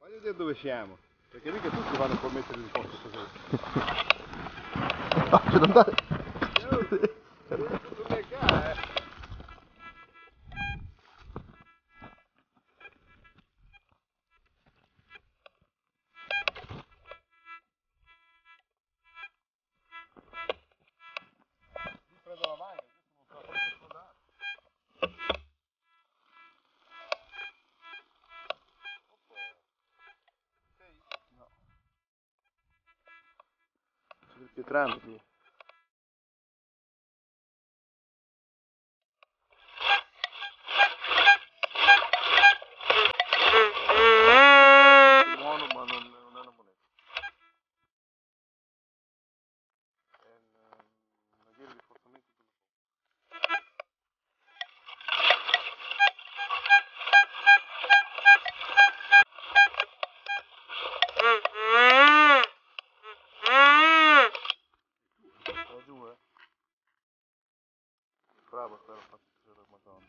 Voglio vedere dove siamo, perché mica tutti vanno a mettere in posto così. Faccio andare. Dove è? Prendo la maglia, non so come sfondare. No. C'è il pietrame qui. Buono, ma non è una moneta. È una ghira di rafforzamento sulla pompa. Va giù, Bravo, spero fatto la Madonna.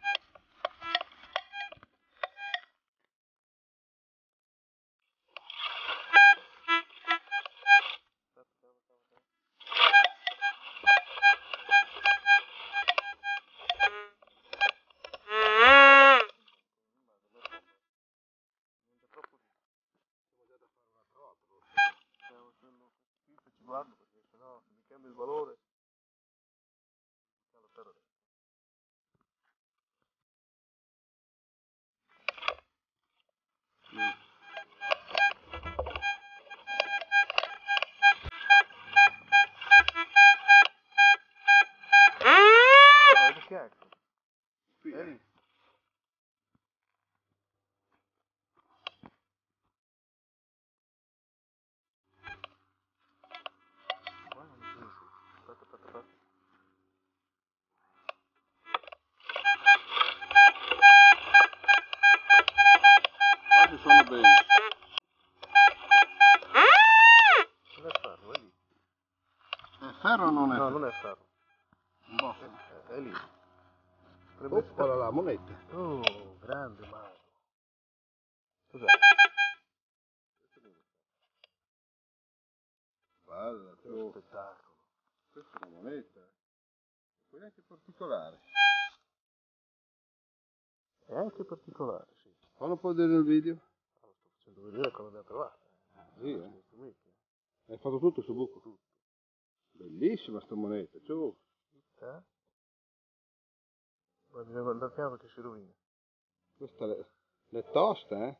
Ci guardo perché sennò se mi cambia il valore la terra. Che è? Qui, È lì. Aspetta. Oggi sono bene. Non è ferro, è lì. È ferro o non è? No, non è ferro. Un po'. È lì. Oppola la moneta. Oh, grande mago. Cos'è? Bella, Che spettacolo. questa è una moneta. Poi è anche particolare. È anche particolare, sì. Fallo un po' vedere nel video. Allora, sto facendo vedere come abbiamo trovato. Sì, hai fatto tutto su buco? Tutto. Bellissima sta moneta, ciao. Ma bisogna andare piano perché si rovina. Questa è tosta, eh?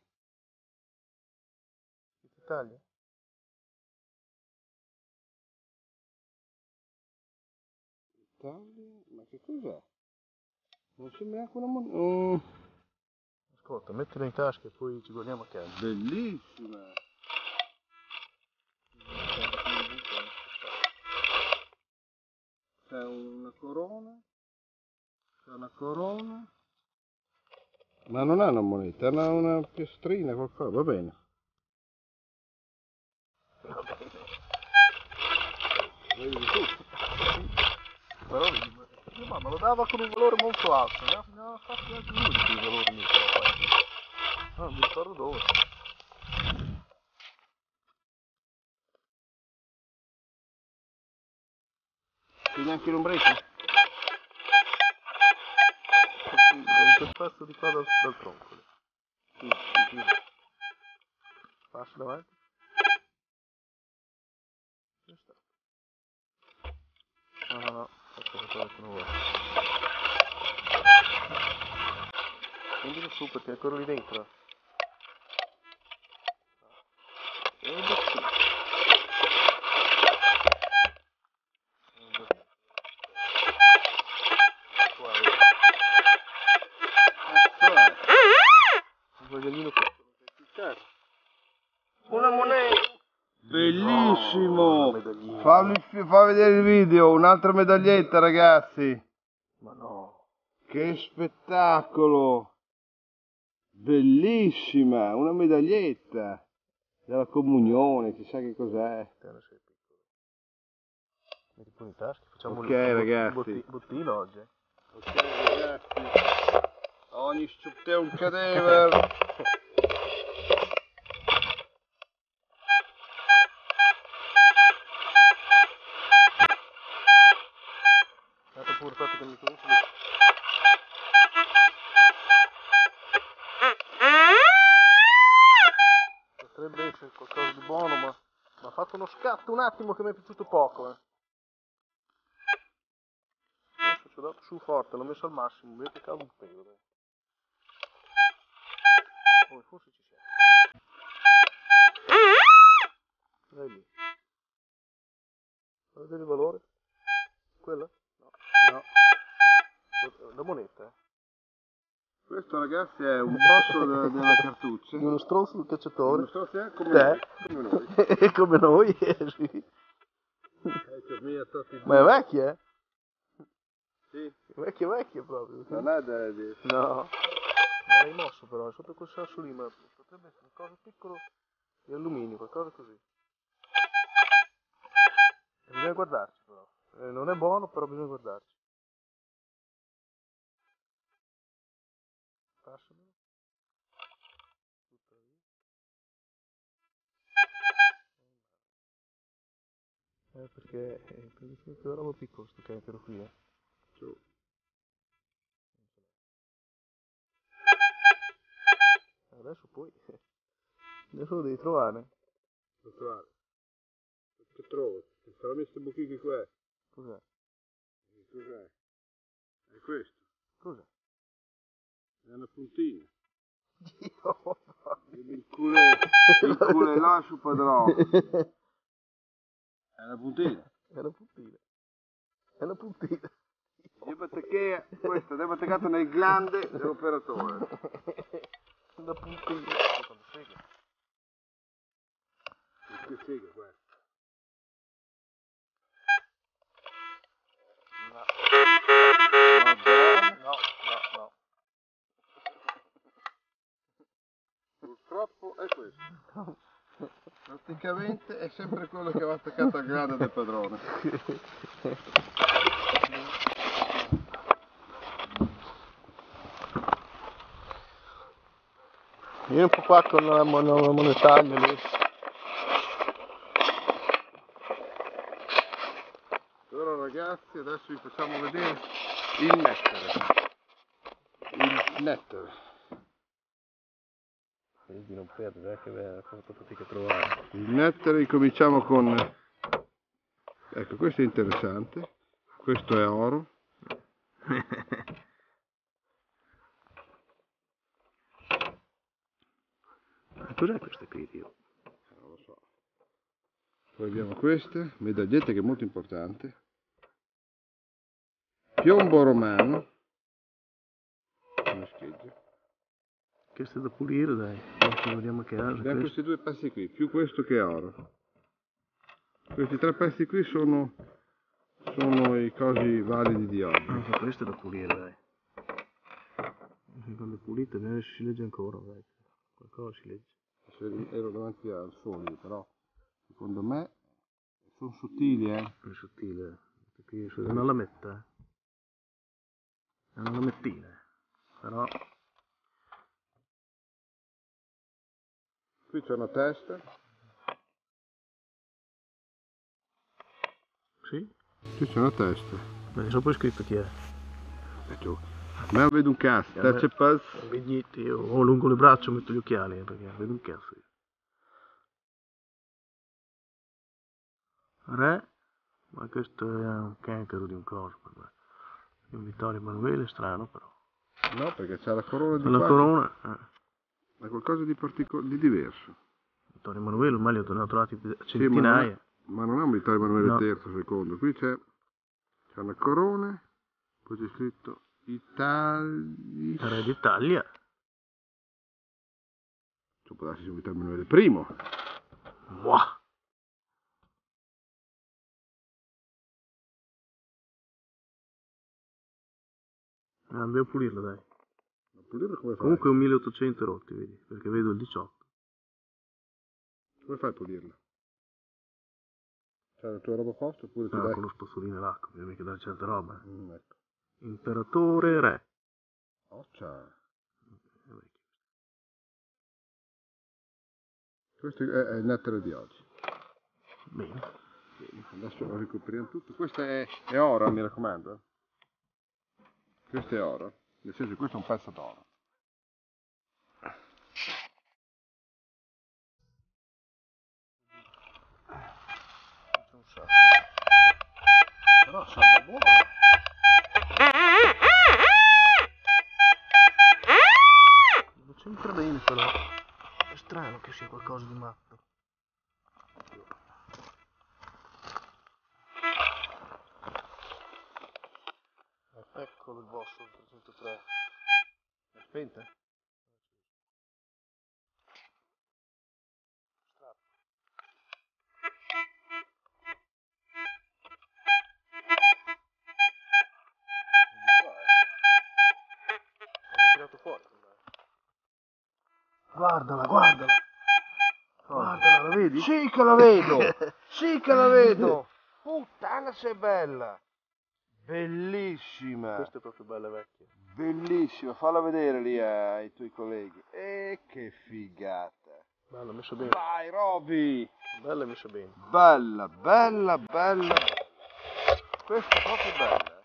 Si taglia? Ma che cos'è? Non sembra neanche una moneta. Ascolta, mettila in tasca e poi ci guardiamo a casa. Bellissima. C'è una corona. Ma non è una moneta, è una piastrina, qualcosa, va bene. Vedi tutto. Però mia mamma lo dava con un valore molto alto, ne ha fatti anche lui di quei valori lì. Non mi ricordo dove. Quindi anche l'ombretto? In quel pezzo di qua dal tronco. Sì. Passi davanti. No, aspetta che non vuoi. Prendilo su perché è ancora lì dentro. Un gioiellino piccolo. Una moneta! Bellissimo! No, Fa vedere il video, un'altra medaglietta ragazzi! ma no! Che spettacolo! Bellissima! Una medaglietta! Della comunione, chissà che cos'è. Te ne sei piccolo. Metti pure in tasca, facciamo Ok, un ragazzi. bottino oggi. Ok ragazzi, ogni stupte un cadavere. pure, aspetta che mi comincio. Potrebbe essere qualcosa di buono, ma ha fatto uno scatto un attimo che mi è piaciuto poco. Adesso ci ho dato su forte, l'ho messo al massimo, vedete che cade un pelo. Dai. Oh, forse ci siamo. Dai lì. Vuoi vedere il valore? Quello? No. No. La moneta, Questo ragazzi è un bosso della cartuccia. di uno stronzo del cacciatore. Uno stronzo come Te? noi. Come noi. Come noi, sì. Ma è vecchia, Sì. Vecchia proprio. Non è di... No. Non l'hai mosso però, è sotto quel sasso lì, ma potrebbe essere qualcosa piccolo di alluminio, qualcosa così. Bisogna guardarci però. Non è buono, però bisogna guardarci. Passamelo. Perché è una roba piccola sto cancro qui, Ciao. Adesso poi. Adesso lo devi trovare. Lo trovare. Che trovo? Ti sarà messo un buchino qua. Cos'è? Cos'è? È questo. Cos'è? È una puntina. Dio! Il culo là su padrone. È una puntina. È una puntina. È una puntina. Questo devo attaccato nel glande dell'operatore. Una puntina. Che figa questo. No. Purtroppo è questo. Praticamente è sempre quello che va attaccato al glande del padrone. Vieni un po' qua con la monetaia lì. Allora ragazzi, adesso vi facciamo vedere il nettere. Il nettere. Quindi non perdere, che ho fatto fatica a trovare. Il nettere ricominciamo con... Ecco, questo è interessante. Questo è oro. Cos'è questa qui, Dio? Non lo so. Poi abbiamo queste, medagliette che è molto importante. Piombo romano. Una scheggia. Questo è da pulire, dai. Adesso vediamo che ha. Abbiamo questi due pezzi qui, più questo che è oro. Questi tre pezzi qui sono i cosi validi di oggi. Anche questo è da pulire, dai. Quando è pulito si legge ancora, dai. Qualcosa si legge. Ero davanti al sole, però secondo me sono sottili, È sottile. Qui è una lametta. È una lamettina. Però. Qui c'è una testa. Sì? Qui c'è una testa. Beh, sopra è scritto chi è. E tu. A me vedo un cazzo, te c'è paz. Vedi, io ho lungo le braccia, metto gli occhiali, perché vedo un cazzo. Re, ma questo è un cancro di un coso per me. Di un Vittorio Emanuele, strano però. No, perché c'ha la corona di La qua. corona, È qualcosa di di diverso. Vittorio Emanuele, ormai li ho trovati Sì, centinaia. ma non è un Vittorio Emanuele No. III, secondo. Qui c'è una corona, poi c'è scritto Italia. Re d'Italia. Cioè, può darsi sia Vittorio Emanuele I. Buah. Dobbiamo pulirlo, dai. Ma pulirlo come fai? Comunque è un 1800 rotti, vedi, perché vedo il 18. Come fai a pulirlo? C'è la tua roba a posto oppure ti No, dai? con lo spazzolino e l'acqua, bisogna mica dare certa roba. Ecco. Imperatore re. Oh, ciao. Questo è il nettere di oggi. Bene. Bene, adesso lo ricopriamo tutto. Questo è oro, mi raccomando. Questo è oro, nel senso che questo è un pezzo d'oro. C'è un sacco. Però sa da buono. Non c'entra bene però. È strano che sia qualcosa di matto. Eccolo il vostro 303. È spenta? Tirato fuori. Guardala, guardala. Guardala, la vedi? Sì che la vedo! Sì che la vedo! Puttana se è bella! Bellissima! Questa è proprio bella vecchia. Bellissima, falla vedere lì ai tuoi colleghi. Che figata! Bella, messa bene. Vai Roby! Bella e messa bene. Bella, bella, bella! Questa è proprio bella!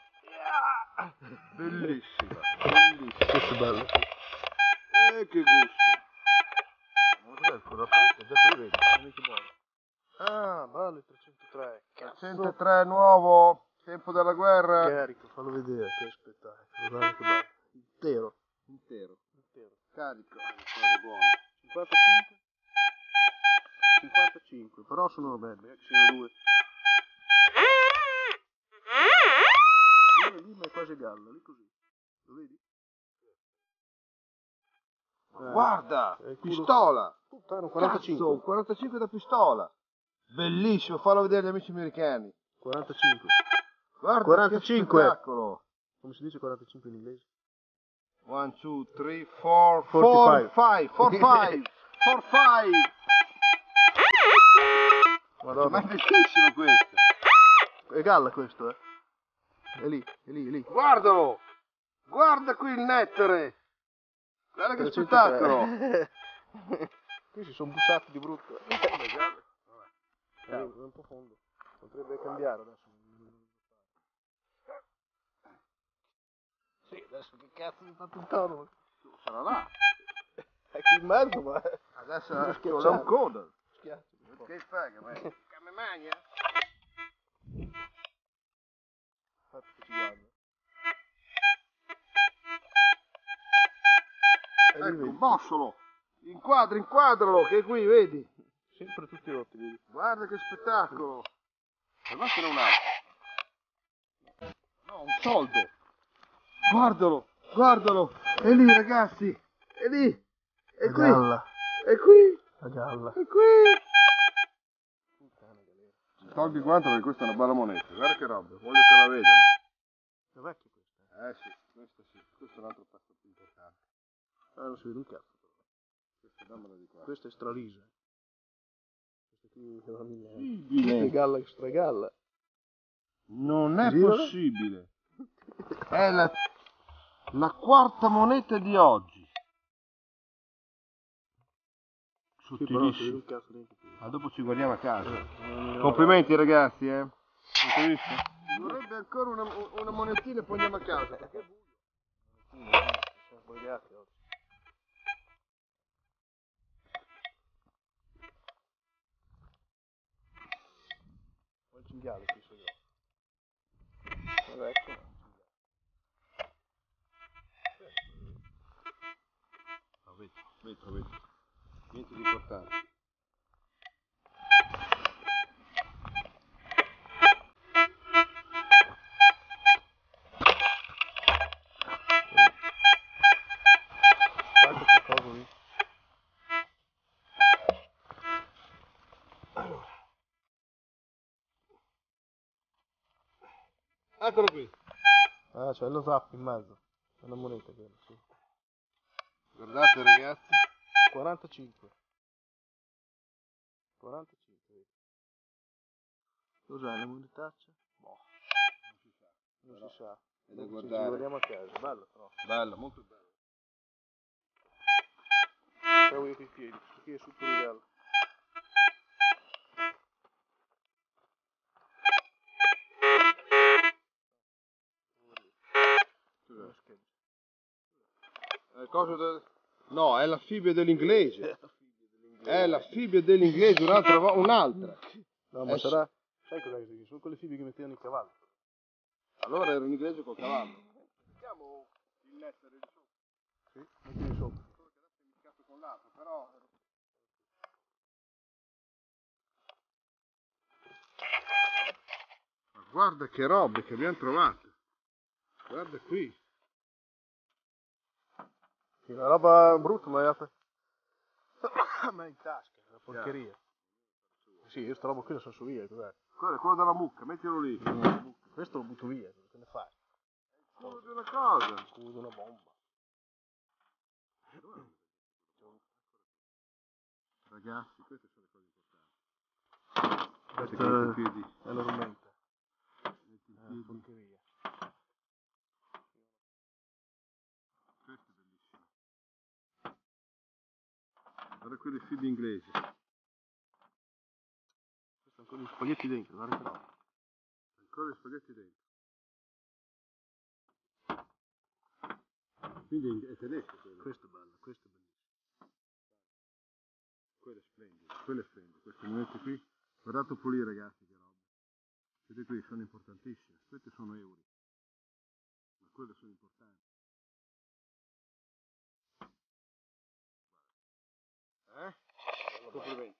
Bellissima, bellissima! Questa è bella. Che gusto! Ma cos'è il corrappo? Già qui vedi, è mica buono. Ah, bello il 303. 103 nuovo, tempo della guerra. Carico, fallo vedere, che spettacolo. Guarda che bello. Intero. Intero, Intero. carico, è buono. 55? 55, però sono belli, ci sono due. Uno lì ma è quasi gallo, lì così. Lo vedi? Guarda, il culo. pistola. Puttana, 45. Cazzo, 45 da pistola. Bellissimo, fallo vedere agli amici americani. 45. Guarda 45. che spettacolo. Come si dice 45 in inglese? 1, 2, 3, 4, 45. 5, 45, 45. Madonna. Ma è bellissimo questo. È galla questo, eh. È lì, è lì, è lì. Guardalo. Guarda qui il nettere. Guarda che 303. spettacolo. Qui si sono bussati di brutto. È un po' fondo. Potrebbe cambiare adesso. Sì, adesso che cazzo mi fatto intorno? Sarà là. È qui in mezzo, ma... Adesso Non è schiacciare. un coda. Schiaccia. Che frega, ma che mi magna? Infatti che ci guarda. E lì Ecco, vedi. bossolo. Inquadralo, che è qui, vedi? Sempre tutti rotti, vedi. Guarda che spettacolo. Per me ce n'è un altro. No, un soldo. Guardalo. È lì, ragazzi. È lì. È La qui. galla. È qui. La galla. È qui. Tolgo il guanto perché questa è una bella moneta. Guarda che roba, voglio che la vedano. È vecchia questa. Sì, questo sì. Questo è un altro pezzo più importante. Non si vede un cazzo. Questa dammela di qua. Questa è stralisa. Questa qui è una mille. Possibile. È galla extra galla. Non è Girala. possibile. È la quarta moneta di oggi. Sì, però non si vede Sottilissimo. un cazzo neanche più. Ma dopo ci guardiamo a casa. No. Complimenti ragazzi, eh. Avete visto? Vorrebbe ancora una monetina e poi andiamo a casa. Perché è buio. Siamo collegati oggi. Ho il cinghiale qui sugli occhi. È vecchio, ma Vetro. Niente di importante. guarda qualcosa lì. Eccolo qui. Ah, c'è lo zap in mezzo. È una moneta quella, sì. Guardate ragazzi. 45. 45, vedi. Cos'è, la monetaccia? Boh. Non si sa. È da Dopo ci guardare. guardiamo a casa, bello però. Bella, molto bella. Provo io con i piedi, questo qui è super regalo. No, è la fibbia dell'inglese. È la fibbia dell'inglese, un'altra. No, ma sarà... Sai cos'è? Sono quelle fibbie che mettevano i cavalli. Allora era un inglese col cavallo. Mettiamo il lettere di sopra. Sì, metti di sopra. Solo che adesso è mischiato con l'altro, però... Ma guarda che robe che abbiamo trovato. Guarda qui. Sì, una roba brutta, ma ma è in tasca, è una porcheria. Sì, io sta roba qui la so via, cos'è? Quello è quello della mucca, mettilo lì. Questo lo butto via, che ne fai? Culo di una cosa. Culo di una bomba. Ragazzi, queste sono le cose importanti. Questa Metti i piedi. è la rumenta. Metti i piedi. Porcheria. Questo è bellissimo. Guarda quelle fibre inglesi. Questi sono ancora gli spaghetti dentro, guarda che roba. Ancora gli spaghetti dentro. Quindi è tedesco quello. Questo è bello, questo è bellissimo. Quello è splendido, quello è splendido. Questi momenti qui, guardate un po' lì ragazzi che roba. Vedete qui, sono importantissime. Questi sono euro. Ma quelle sono importanti. Complimenti.